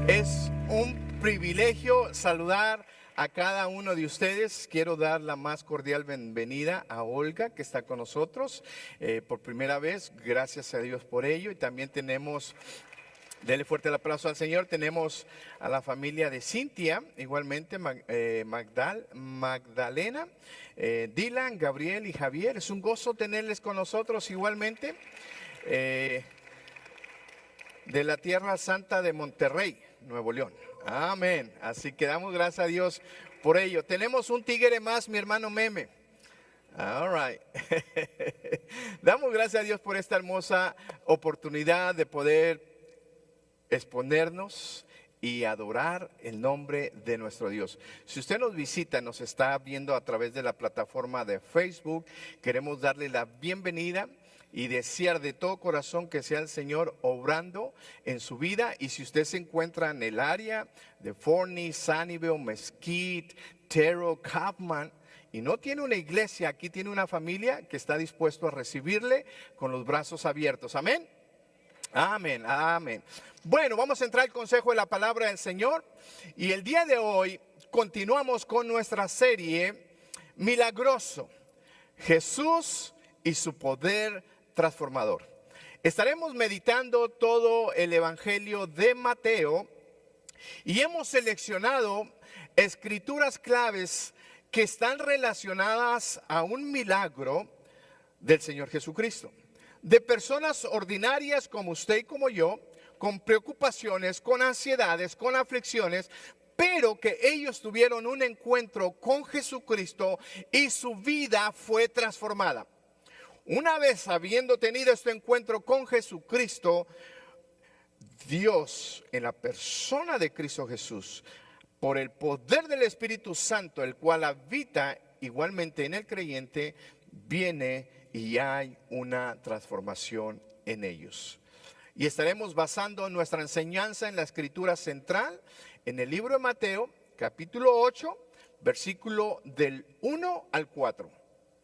Es un privilegio saludar a cada uno de ustedes. Quiero dar la más cordial bienvenida a Olga, que está con nosotros por primera vez. Gracias a Dios por ello. Y también tenemos, denle fuerte el aplauso al Señor, tenemos a la familia de Cintia, igualmente Magdalena, Dylan, Gabriel y Javier. Es un gozo tenerles con nosotros igualmente. De la Tierra Santa de Monterrey, Nuevo León. Amén. Así que damos gracias a Dios por ello. Tenemos un tigre más, mi hermano Meme. All right. Damos gracias a Dios por esta hermosa oportunidad de poder exponernos y adorar el nombre de nuestro Dios. Si usted nos visita, nos está viendo a través de la plataforma de Facebook, queremos darle la bienvenida y desear de todo corazón que sea el Señor obrando en su vida. Y si usted se encuentra en el área de Forney, Sunnyvale, Mesquite, Terrell, Kaufman y no tiene una iglesia, aquí tiene una familia que está dispuesto a recibirle con los brazos abiertos. Amén. Amén, amén. Bueno, vamos a entrar al consejo de la palabra del Señor. Y el día de hoy continuamos con nuestra serie Milagroso, Jesús y su poder transformador. Estaremos meditando todo el Evangelio de Mateo y hemos seleccionado escrituras claves que están relacionadas a un milagro del Señor Jesucristo. De personas ordinarias como usted y como yo, con preocupaciones, con ansiedades, con aflicciones, pero que ellos tuvieron un encuentro con Jesucristo y su vida fue transformada. Una vez habiendo tenido este encuentro con Jesucristo, Dios en la persona de Cristo Jesús, por el poder del Espíritu Santo, el cual habita igualmente en el creyente, viene y hay una transformación en ellos. Y estaremos basando nuestra enseñanza en la escritura central, en el libro de Mateo, capítulo 8, versículo del 1 al 4.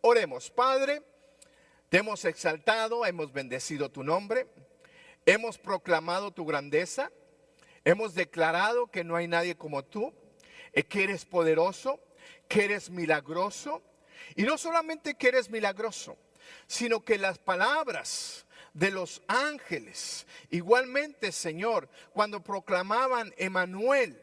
Oremos. Padre, te hemos exaltado, hemos bendecido tu nombre, hemos proclamado tu grandeza, hemos declarado que no hay nadie como tú, que eres poderoso, que eres milagroso, y no solamente que eres milagroso, sino que las palabras de los ángeles, igualmente, Señor, cuando proclamaban Emmanuel,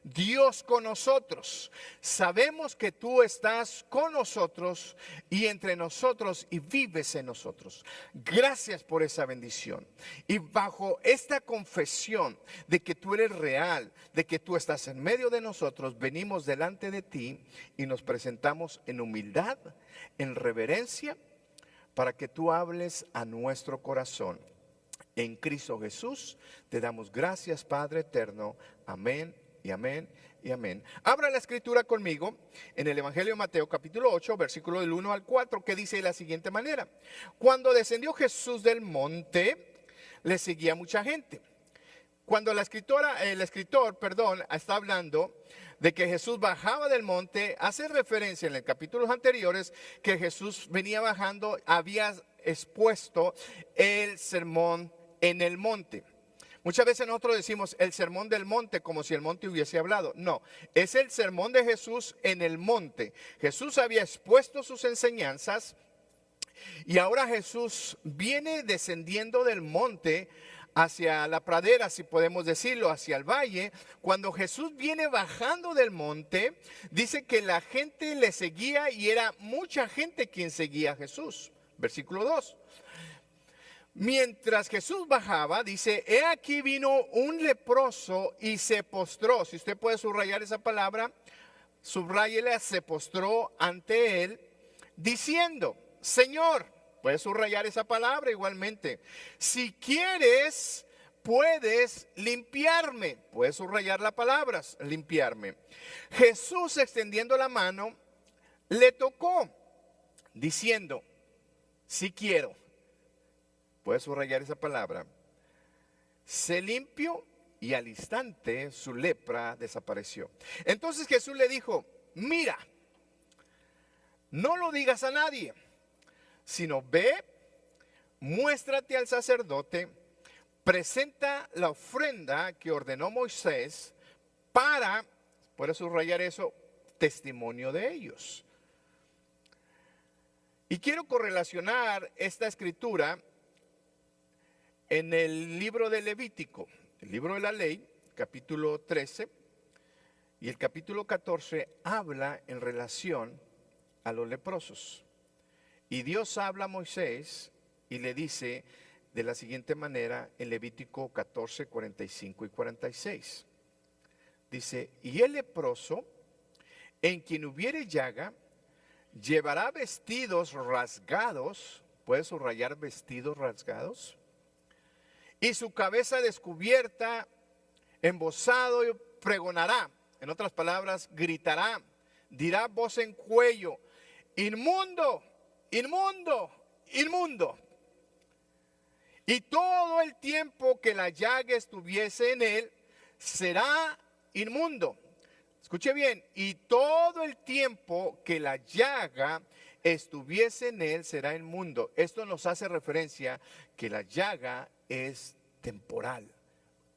Dios con nosotros, sabemos que tú estás con nosotros y entre nosotros y vives en nosotros. Gracias por esa bendición. Y bajo esta confesión de que tú eres real, de que tú estás en medio de nosotros, venimos delante de ti y nos presentamos en humildad, en reverencia, para que tú hables a nuestro corazón. En Cristo Jesús te damos gracias, Padre eterno. Amén. Y amén, y amén. Abra la escritura conmigo en el Evangelio de Mateo capítulo 8, versículo del 1 al 4, que dice de la siguiente manera. Cuando descendió Jesús del monte, le seguía mucha gente. Cuando el escritor, está hablando de que Jesús bajaba del monte, hace referencia en los capítulos anteriores que Jesús venía bajando, había expuesto el sermón en el monte. Muchas veces nosotros decimos el sermón del monte como si el monte hubiese hablado. No, es el sermón de Jesús en el monte. Jesús había expuesto sus enseñanzas y ahora Jesús viene descendiendo del monte hacia la pradera, si podemos decirlo, hacia el valle. Cuando Jesús viene bajando del monte, dice que la gente le seguía y era mucha gente quien seguía a Jesús. Versículo 2. Mientras Jesús bajaba, dice, he aquí vino un leproso y se postró. Si usted puede subrayar esa palabra, subráyela, se postró ante él, diciendo, Señor, puede subrayar esa palabra igualmente, si quieres, puedes limpiarme. Puede subrayar la palabra, limpiarme. Jesús, extendiendo la mano, le tocó, diciendo, si quiero. Puede subrayar esa palabra. Se limpió y al instante su lepra desapareció. Entonces Jesús le dijo, mira, no lo digas a nadie, sino ve, muéstrate al sacerdote, presenta la ofrenda que ordenó Moisés para, puedes subrayar eso, testimonio de ellos. Y quiero correlacionar esta escritura en el libro de Levítico, el libro de la ley, capítulo 13, y el capítulo 14 habla en relación a los leprosos. Y Dios habla a Moisés y le dice de la siguiente manera en Levítico 14, 45 y 46. Dice, y el leproso, en quien hubiere llaga, llevará vestidos rasgados, puedes subrayar vestidos rasgados, y su cabeza descubierta, embozado, y pregonará, en otras palabras, gritará, dirá voz en cuello, inmundo, inmundo, inmundo. Y todo el tiempo que la llaga estuviese en él, será inmundo. Escuche bien, y todo el tiempo que la llaga estuviese en él, será inmundo. Esto nos hace referencia que la llaga es temporal.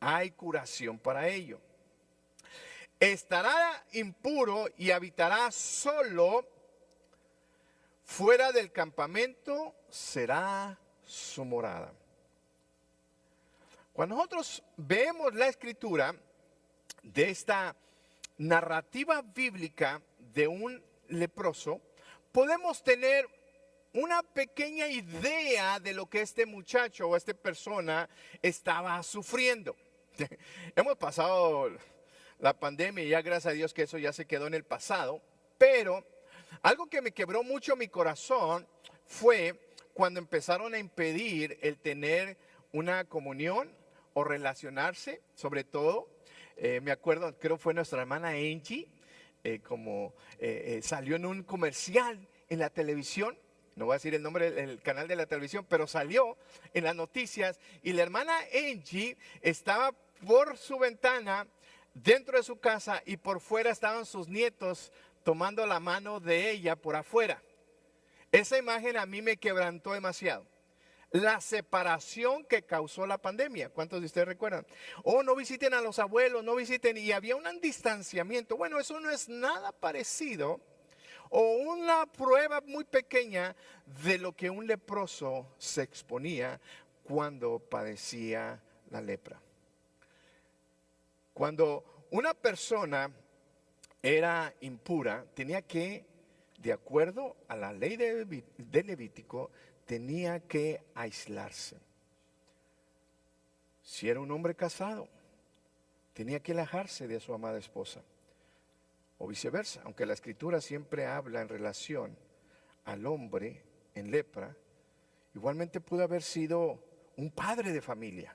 Hay curación para ello. Estará impuro y habitará solo. Fuera del campamento será su morada. Cuando nosotros vemos la escritura de esta narrativa bíblica de un leproso, podemos tener una pequeña idea de lo que este muchacho o esta persona estaba sufriendo. Hemos pasado la pandemia y ya gracias a Dios que eso ya se quedó en el pasado, pero algo que me quebró mucho mi corazón fue cuando empezaron a impedir el tener una comunión o relacionarse, sobre todo. Me acuerdo, creo fue nuestra hermana Angie, salió en un comercial en la televisión, no voy a decir el nombre del canal de la televisión, pero salió en las noticias y la hermana Angie estaba por su ventana, dentro de su casa, y por fuera estaban sus nietos tomando la mano de ella por afuera. Esa imagen a mí me quebrantó demasiado. La separación que causó la pandemia. ¿Cuántos de ustedes recuerdan? Oh, no visiten a los abuelos, no visiten. Y había un distanciamiento. Bueno, eso no es nada parecido o una prueba muy pequeña de lo que un leproso se exponía cuando padecía la lepra. Cuando una persona era impura, tenía que, de acuerdo a la ley de Levítico, tenía que aislarse. Si era un hombre casado, tenía que alejarse de su amada esposa, o viceversa, aunque la escritura siempre habla en relación al hombre en lepra. Igualmente pudo haber sido un padre de familia,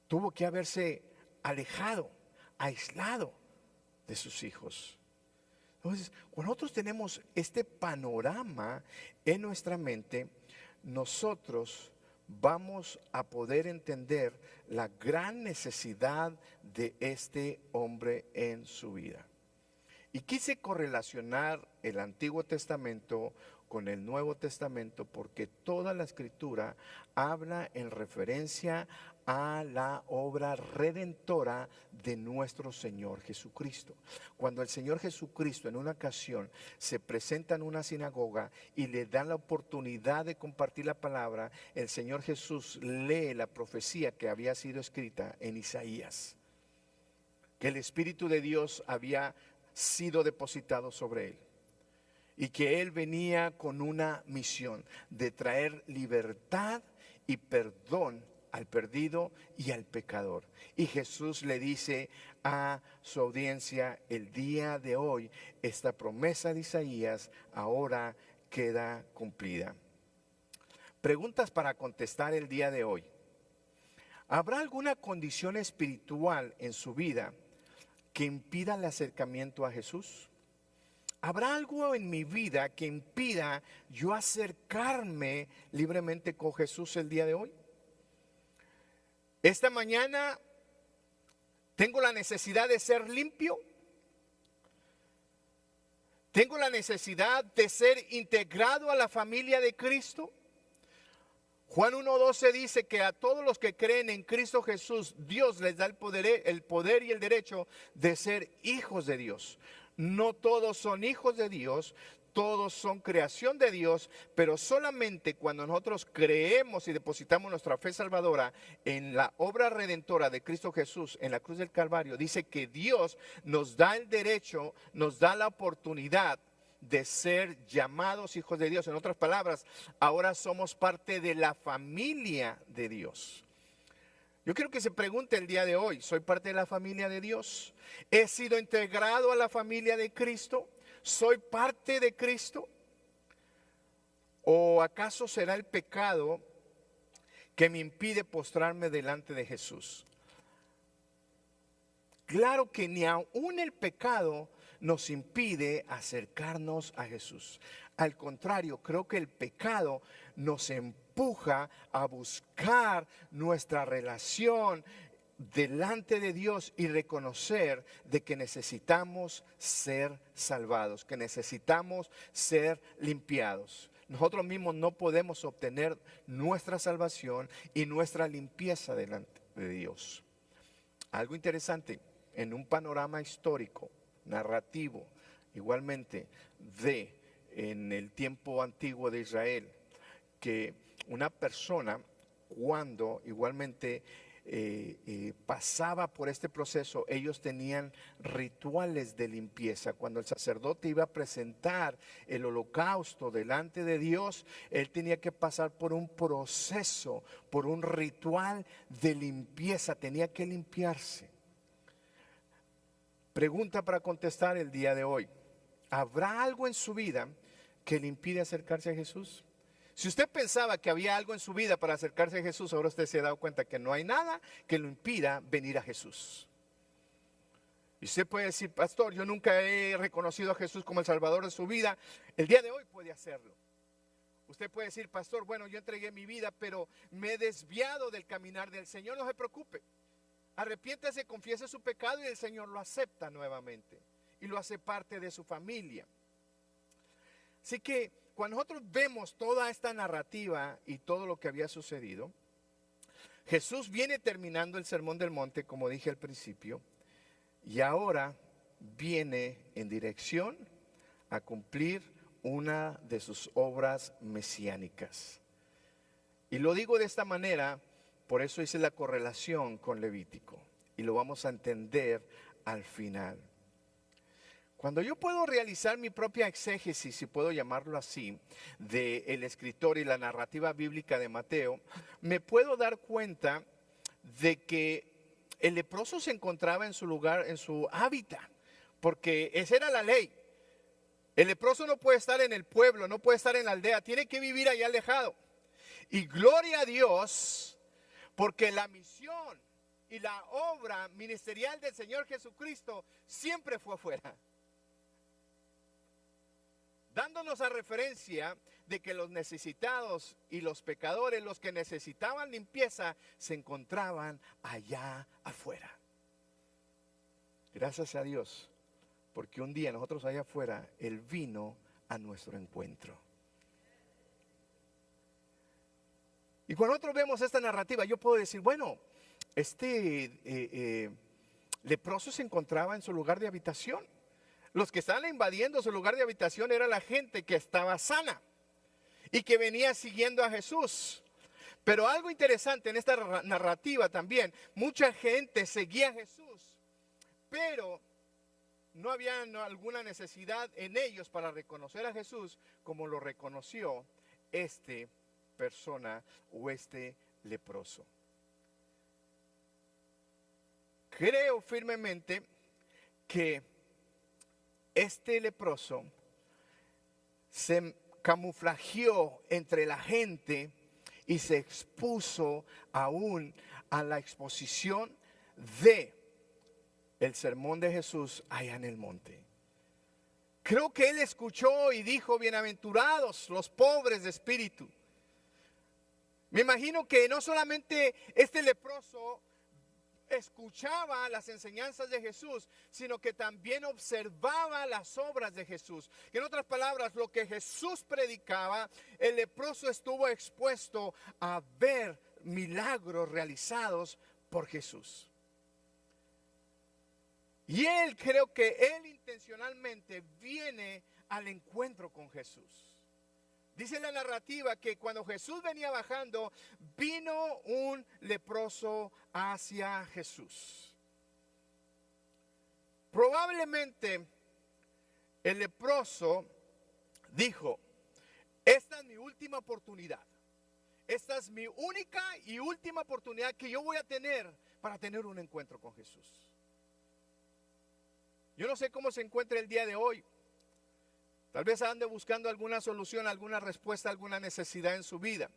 tuvo que haberse alejado, aislado de sus hijos. Entonces, cuando nosotros tenemos este panorama en nuestra mente, nosotros vamos a poder entender la gran necesidad de este hombre en su vida. Y quise correlacionar el Antiguo Testamento con el Nuevo Testamento porque toda la escritura habla en referencia a la obra redentora de nuestro Señor Jesucristo. Cuando el Señor Jesucristo en una ocasión se presenta en una sinagoga y le dan la oportunidad de compartir la palabra, el Señor Jesús lee la profecía que había sido escrita en Isaías, que el Espíritu de Dios había sido depositado sobre él y que él venía con una misión de traer libertad y perdón al perdido y al pecador. Y Jesús le dice a su audiencia: el día de hoy esta promesa de Isaías ahora queda cumplida. Preguntas para contestar el día de hoy. ¿Habrá alguna condición espiritual en su vida que impida el acercamiento a Jesús? ¿Habrá algo en mi vida que impida yo acercarme libremente con Jesús el día de hoy? Esta mañana tengo la necesidad de ser limpio. Tengo la necesidad de ser integrado a la familia de Cristo. Juan 1:12 dice que a todos los que creen en Cristo Jesús, Dios les da el poder y el derecho de ser hijos de Dios. No todos son hijos de Dios, todos son creación de Dios, pero solamente cuando nosotros creemos y depositamos nuestra fe salvadora en la obra redentora de Cristo Jesús en la cruz del Calvario, dice que Dios nos da el derecho, nos da la oportunidad de ser llamados hijos de Dios. En otras palabras, ahora somos parte de la familia de Dios. Yo quiero que se pregunte el día de hoy, ¿soy parte de la familia de Dios? ¿He sido integrado a la familia de Cristo? ¿Soy parte de Cristo? ¿O acaso será el pecado que me impide postrarme delante de Jesús? Claro que ni aún el pecado nos impide acercarnos a Jesús. Al contrario, creo que el pecado nos empuja a buscar nuestra relación delante de Dios y reconocer de que necesitamos ser salvados, que necesitamos ser limpiados. Nosotros mismos no podemos obtener nuestra salvación y nuestra limpieza delante de Dios. Algo interesante, en un panorama histórico, narrativo, igualmente en el tiempo antiguo de Israel, que una persona cuando igualmente pasaba por este proceso, ellos tenían rituales de limpieza. Cuando el sacerdote iba a presentar el holocausto delante de Dios, él tenía que pasar por un proceso, por un ritual de limpieza, tenía que limpiarse. Pregunta para contestar el día de hoy: ¿habrá algo en su vida que le impide acercarse a Jesús? Si usted pensaba que había algo en su vida para acercarse a Jesús, ahora usted se ha dado cuenta que no hay nada que lo impida venir a Jesús. Y usted puede decir: pastor, yo nunca he reconocido a Jesús como el Salvador de su vida. El día de hoy puede hacerlo. Usted puede decir: pastor, bueno, yo entregué mi vida, pero me he desviado del caminar del Señor. No se preocupe. Arrepiéntase, confiese su pecado y el Señor lo acepta nuevamente y lo hace parte de su familia. Así que cuando nosotros vemos toda esta narrativa y todo lo que había sucedido, Jesús viene terminando el Sermón del Monte, como dije al principio, y ahora viene en dirección a cumplir una de sus obras mesiánicas. Y lo digo de esta manera, por eso hice la correlación con Levítico, y lo vamos a entender al final. Cuando yo puedo realizar mi propia exégesis, si puedo llamarlo así, del escritor y la narrativa bíblica de Mateo, me puedo dar cuenta de que el leproso se encontraba en su lugar, en su hábitat, porque esa era la ley. El leproso no puede estar en el pueblo, no puede estar en la aldea, tiene que vivir allá alejado. Y gloria a Dios, porque la misión y la obra ministerial del Señor Jesucristo siempre fue afuera, dándonos a referencia de que los necesitados y los pecadores, los que necesitaban limpieza, se encontraban allá afuera. Gracias a Dios, porque un día nosotros allá afuera, Él vino a nuestro encuentro. Y cuando nosotros vemos esta narrativa, yo puedo decir, bueno, este leproso se encontraba en su lugar de habitación. Los que estaban invadiendo su lugar de habitación era la gente que estaba sana y que venía siguiendo a Jesús. Pero algo interesante en esta narrativa también, mucha gente seguía a Jesús, pero no había alguna necesidad en ellos para reconocer a Jesús como lo reconoció este persona o este leproso. Creo firmemente que este leproso se camuflajeó entre la gente y se expuso aún a la exposición de el sermón de Jesús allá en el monte. Creo que él escuchó y dijo: bienaventurados los pobres de espíritu. Me imagino que no solamente este leproso escuchaba las enseñanzas de Jesús, sino que también observaba las obras de Jesús. En otras palabras, lo que Jesús predicaba, el leproso estuvo expuesto a ver milagros realizados por Jesús. Y creo que él intencionalmente viene al encuentro con Jesús. Dice la narrativa que cuando Jesús venía bajando, vino un leproso hacia Jesús. Probablemente el leproso dijo: esta es mi última oportunidad. Esta es mi única y última oportunidad que yo voy a tener para tener un encuentro con Jesús. Yo no sé cómo se encuentra el día de hoy. Tal vez ande buscando alguna solución, alguna respuesta, alguna necesidad en su vida.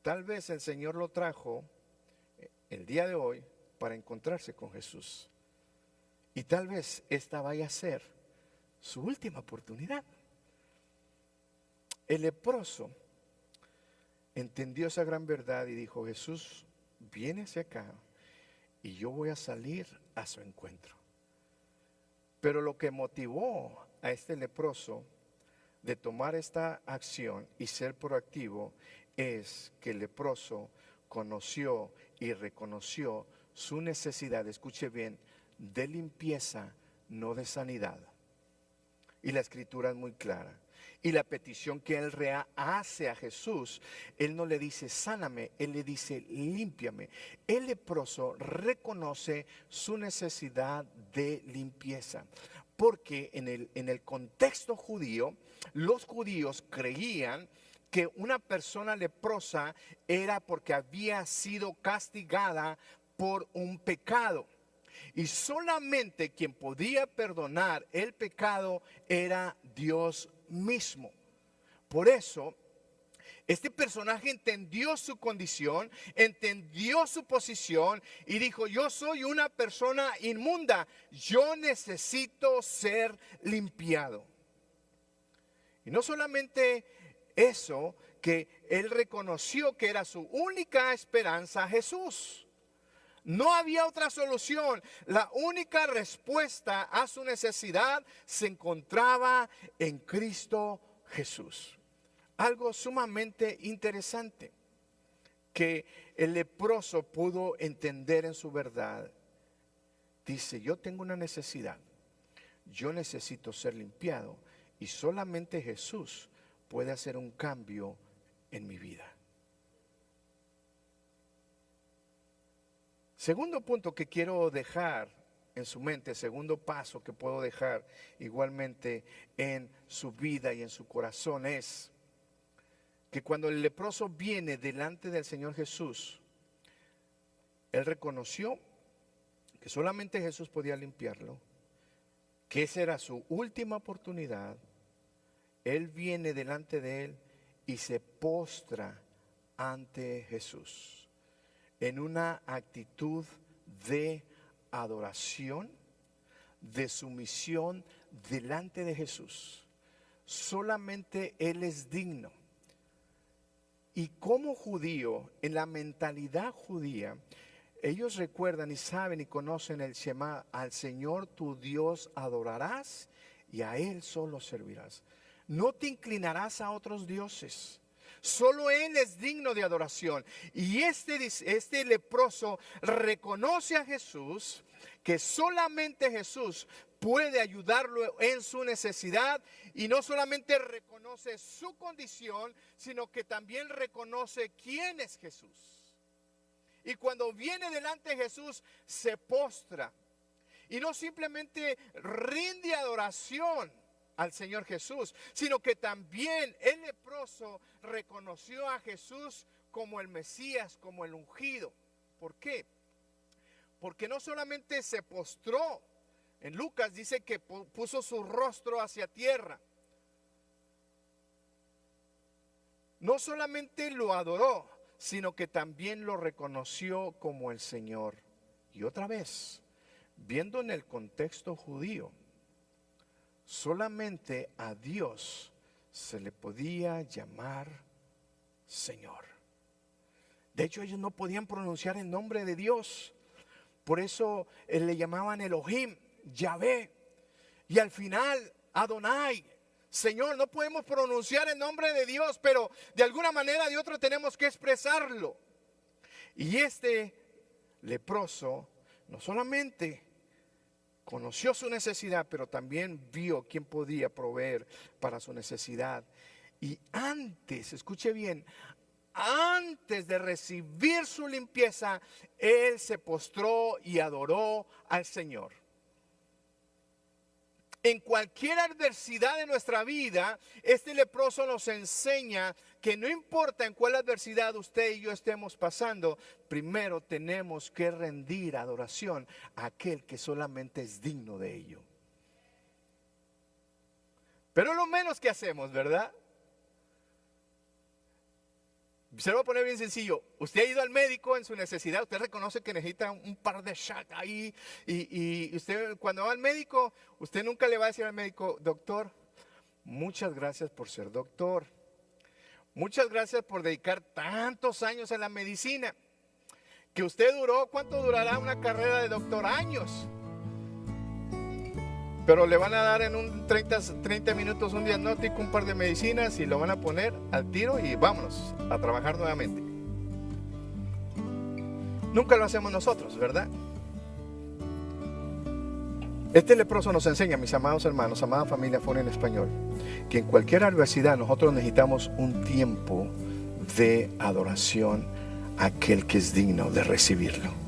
Tal vez el Señor lo trajo el día de hoy para encontrarse con Jesús. Y tal vez esta vaya a ser su última oportunidad. El leproso entendió esa gran verdad y dijo: Jesús viene hacia acá y yo voy a salir a su encuentro. Pero lo que motivó a este leproso de tomar esta acción y ser proactivo es que el leproso conoció y reconoció su necesidad, escuche bien, de limpieza, no de sanidad. Y la escritura es muy clara. Y la petición que él hace a Jesús, él no le dice sáname, él le dice límpiame. El leproso reconoce su necesidad de limpieza. Porque en el contexto judío, los judíos creían que una persona leprosa era porque había sido castigada por un pecado. Y solamente quien podía perdonar el pecado era Dios mismo. Por eso, este personaje entendió su condición, entendió su posición y dijo: yo soy una persona inmunda, yo necesito ser limpiado. Y no solamente eso, que él reconoció que era su única esperanza, Jesús. No había otra solución. La única respuesta a su necesidad se encontraba en Cristo Jesús. Algo sumamente interesante que el leproso pudo entender en su verdad. Dice: yo tengo una necesidad, yo necesito ser limpiado y solamente Jesús puede hacer un cambio en mi vida. Segundo punto que quiero dejar en su mente, segundo paso que puedo dejar igualmente en su vida y en su corazón, es que cuando el leproso viene delante del Señor Jesús, él reconoció que solamente Jesús podía limpiarlo, que esa era su última oportunidad. Él viene delante de él y se postra ante Jesús en una actitud de adoración, de sumisión delante de Jesús. Solamente Él es digno. Y como judío, en la mentalidad judía, ellos recuerdan y saben y conocen el Shema: al Señor tu Dios adorarás y a Él solo servirás. No te inclinarás a otros dioses. Solo Él es digno de adoración. Y este leproso reconoce a Jesús, que solamente Jesús puede ayudarlo en su necesidad. Y no solamente reconoce su condición, sino que también reconoce quién es Jesús. Y cuando viene delante de Jesús, se postra. Y no simplemente rinde adoración al Señor Jesús, sino que también el leproso reconoció a Jesús como el Mesías, como el ungido. ¿Por qué? Porque no solamente se postró, en Lucas dice que puso su rostro hacia tierra. No solamente lo adoró, sino que también lo reconoció como el Señor. Y otra vez, viendo en el contexto judío, solamente a Dios se le podía llamar Señor. De hecho, ellos no podían pronunciar el nombre de Dios, Por eso le llamaban Elohim, Yahvé. Y al final, Adonai. Señor, no podemos pronunciar el nombre de Dios, pero de alguna manera de otra tenemos que expresarlo. Y este leproso no solamente conoció su necesidad, pero también vio quién podía proveer para su necesidad. Y antes, escuche bien, antes de recibir su limpieza, él se postró y adoró al Señor. En cualquier adversidad de nuestra vida, este leproso nos enseña que no importa en cuál adversidad usted y yo estemos pasando, primero tenemos que rendir adoración a aquel que solamente es digno de ello. Pero lo menos que hacemos, ¿verdad? Se lo voy a poner bien sencillo. Usted ha ido al médico en su necesidad, usted reconoce que necesita un par de shots ahí y usted cuando va al médico, usted nunca le va a decir al médico: doctor, muchas gracias por ser doctor. Muchas gracias por dedicar tantos años a la medicina. Que usted duró, ¿cuánto durará una carrera de doctor? Años. Pero le van a dar en un 30 minutos un diagnóstico, un par de medicinas y lo van a poner al tiro y vámonos a trabajar nuevamente. Nunca lo hacemos nosotros, ¿verdad? Este leproso nos enseña, mis amados hermanos, amada familia Fone en español, que en cualquier adversidad nosotros necesitamos un tiempo de adoración a aquel que es digno de recibirlo.